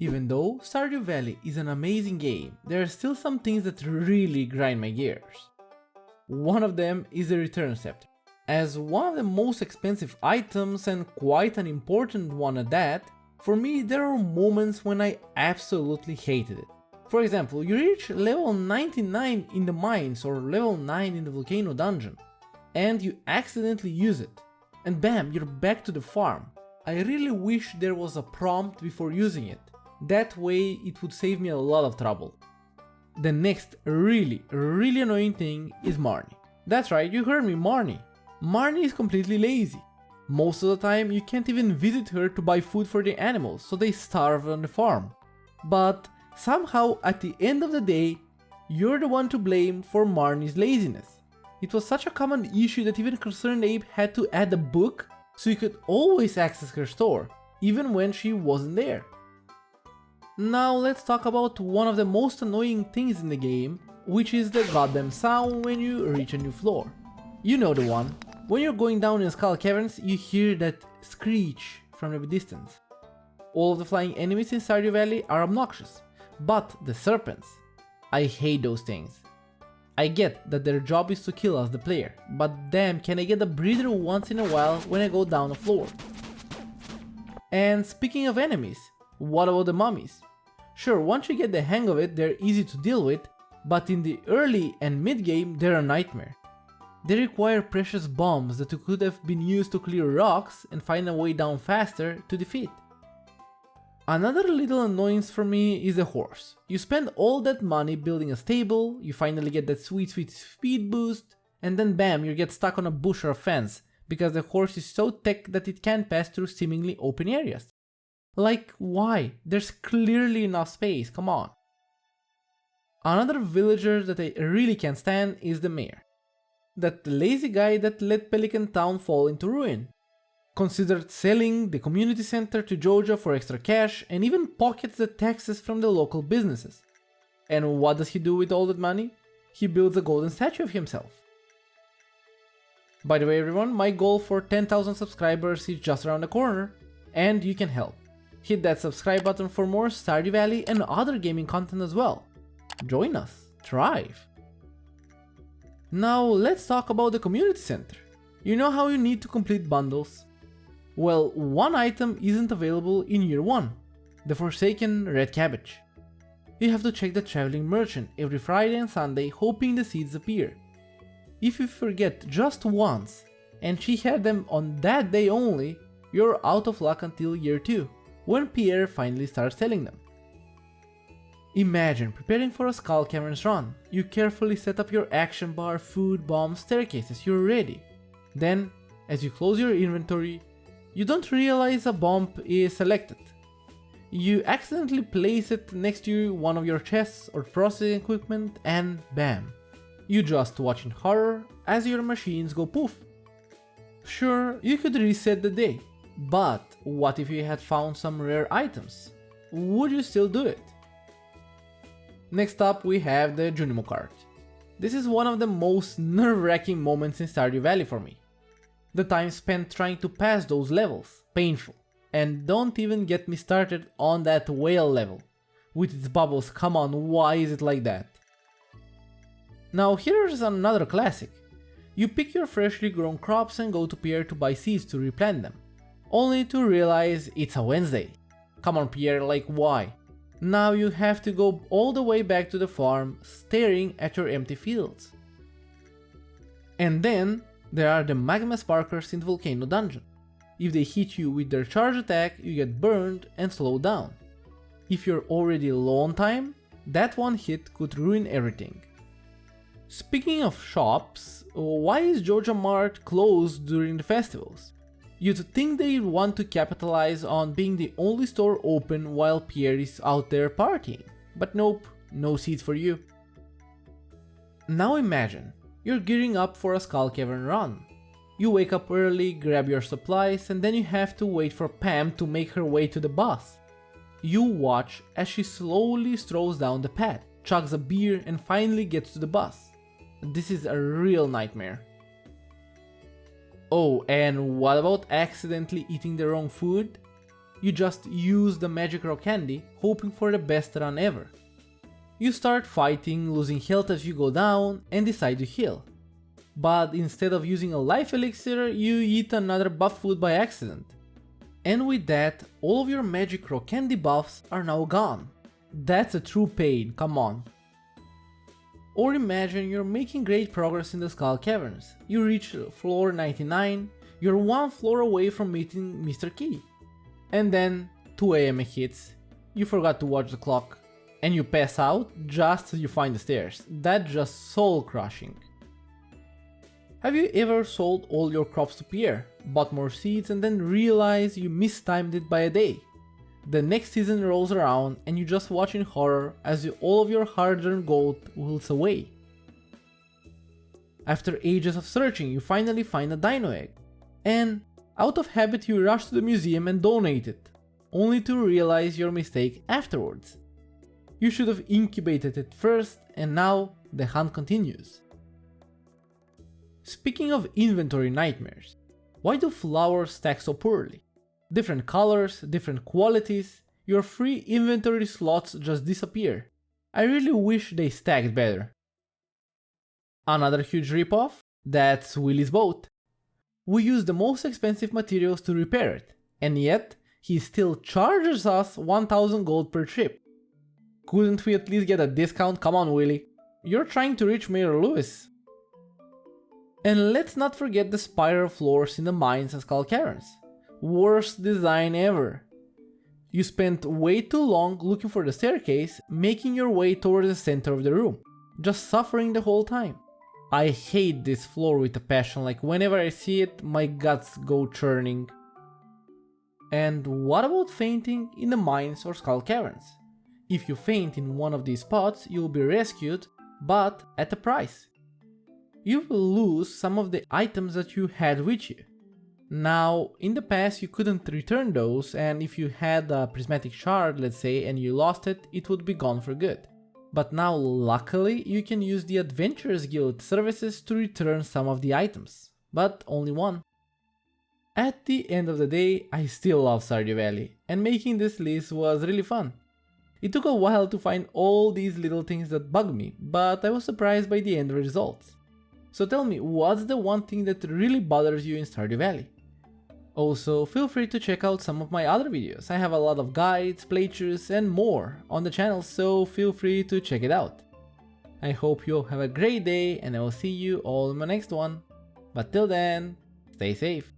Even though Stardew Valley is an amazing game, there are still some things that really grind my gears. One of them is the Return Scepter. As one of the most expensive items and quite an important one at that, for me there are moments when I absolutely hated it. For example, you reach level 99 in the mines or level 9 in the volcano dungeon, and you accidentally use it, and bam, you're back to the farm. I really wish there was a prompt before using it. That way it would save me a lot of trouble. The next really annoying thing is Marnie. That's right, you heard me, Marnie. Marnie is completely lazy. Most of the time you can't even visit her to buy food for the animals, so they starve on the farm. But somehow at the end of the day, you're the one to blame for Marnie's laziness. It was such a common issue that even Concerned Ape had to add a book so you could always access her store, even when she wasn't there. Now let's talk about one of the most annoying things in the game, which is the goddamn sound when you reach a new floor. You know the one. When you're going down in Skull Caverns, you hear that screech from the distance. All of the flying enemies in Stardew Valley are obnoxious, but the serpents, I hate those things. I get that their job is to kill us, the player, but damn, can I get a breather once in a while when I go down a floor? And speaking of enemies, what about the mummies? Sure, once you get the hang of it, they're easy to deal with, but in the early and mid game, they're a nightmare. They require precious bombs that could have been used to clear rocks and find a way down faster to defeat. Another little annoyance for me is the horse. You spend all that money building a stable, you finally get that sweet speed boost, and then bam, you get stuck on a bush or a fence because the horse is so thick that it can't pass through seemingly open areas. Like, why? There's clearly enough space, come on. Another villager that I really can't stand is the mayor. That lazy guy that let Pelican Town fall into ruin. Considered selling the community center to Georgia for extra cash and even pockets the taxes from the local businesses. And what does he do with all that money? He builds a golden statue of himself. By the way everyone, my goal for 10,000 subscribers is just around the corner, and you can help. Hit that subscribe button for more Stardew Valley and other gaming content as well. Join us, thrive. Now let's talk about the community center. You know how you need to complete bundles? Well, one item isn't available in year 1, the Forsaken Red Cabbage. You have to check the traveling merchant every Friday and Sunday hoping the seeds appear. If you forget just once, and she had them on that day only, you're out of luck until year 2, when Pierre finally starts selling them. Imagine preparing for a Skull Caverns run. You carefully set up your action bar, food, bombs, staircases, you're ready. Then, as you close your inventory, you don't realize a bomb is selected. You accidentally place it next to one of your chests or processing equipment and bam. You just watch in horror as your machines go poof. Sure, you could reset the day, but what if you had found some rare items? Would you still do it? Next up we have the Junimo card. This is one of the most nerve-wracking moments in Stardew Valley for me. The time spent trying to pass those levels, painful. And don't even get me started on that whale level. With its bubbles, come on, why is it like that? Now here's another classic. You pick your freshly grown crops and go to Pierre to buy seeds to replant them. Only to realize it's a Wednesday. Come on Pierre, like why? Now you have to go all the way back to the farm staring at your empty fields. And then there are the magma sparkers in the volcano dungeon. If they hit you with their charge attack, you get burned and slowed down. If you're already low on time, that one hit could ruin everything. Speaking of shops, why is Georgia Mart closed during the festivals? You'd think they'd want to capitalize on being the only store open while Pierre is out there partying, but nope, no seats for you. Now imagine, you're gearing up for a Skull Cavern run. You wake up early, grab your supplies, and then you have to wait for Pam to make her way to the bus. You watch as she slowly strolls down the path, chugs a beer, and finally gets to the bus. This is a real nightmare. Oh, and what about accidentally eating the wrong food? you just use the magic rock candy, hoping for the best run ever. You start fighting, losing health as you go down, and decide to heal. But instead of using a life elixir, you eat another buff food by accident. And with that, all of your magic rock candy buffs are now gone. That's a true pain, come on. Or imagine you're making great progress in the Skull Caverns. You reach floor 99, you're one floor away from meeting Mr. Key. And then 2 AM hits, you forgot to watch the clock, and you pass out just as you find the stairs. That's just soul crushing. Have you ever sold all your crops to Pierre, bought more seeds and then realized you mistimed it by a day? The next season rolls around and you just watch in horror as all of your hard-earned gold wilts away. After ages of searching, you finally find a dino egg. And out of habit you rush to the museum and donate it, only to realize your mistake afterwards. You should have incubated it first, and now the hunt continues. Speaking of inventory nightmares, why do flowers stack so poorly? Different colors, different qualities, your free inventory slots just disappear. I really wish they stacked better. Another huge ripoff? That's Willy's boat. We use the most expensive materials to repair it, and yet he still charges us 1000 gold per trip. Couldn't we at least get a discount? Come on, Willy. You're trying to reach Mayor Lewis. And let's not forget the spiral floors in the mines and Skull Caverns. Worst design ever. You spent way too long looking for the staircase, making your way towards the center of the room, just suffering the whole time. I hate this floor with a passion, like whenever I see it, my guts go churning. And what about fainting in the mines or Skull Caverns? If you faint in one of these spots, you'll be rescued, but at a price. You will lose some of the items that you had with you. Now, in the past you couldn't return those, and if you had a prismatic shard, let's say, and you lost it, it would be gone for good. But now, luckily, you can use the Adventurers Guild services to return some of the items, but only one. At the end of the day, I still love Stardew Valley, and making this list was really fun. It took a while to find all these little things that bug me, but I was surprised by the end results. So tell me, what's the one thing that really bothers you in Stardew Valley? Also, feel free to check out some of my other videos. I have a lot of guides, playthroughs and more on the channel, so feel free to check it out. I hope you all have a great day and I will see you all in my next one. But till then, stay safe.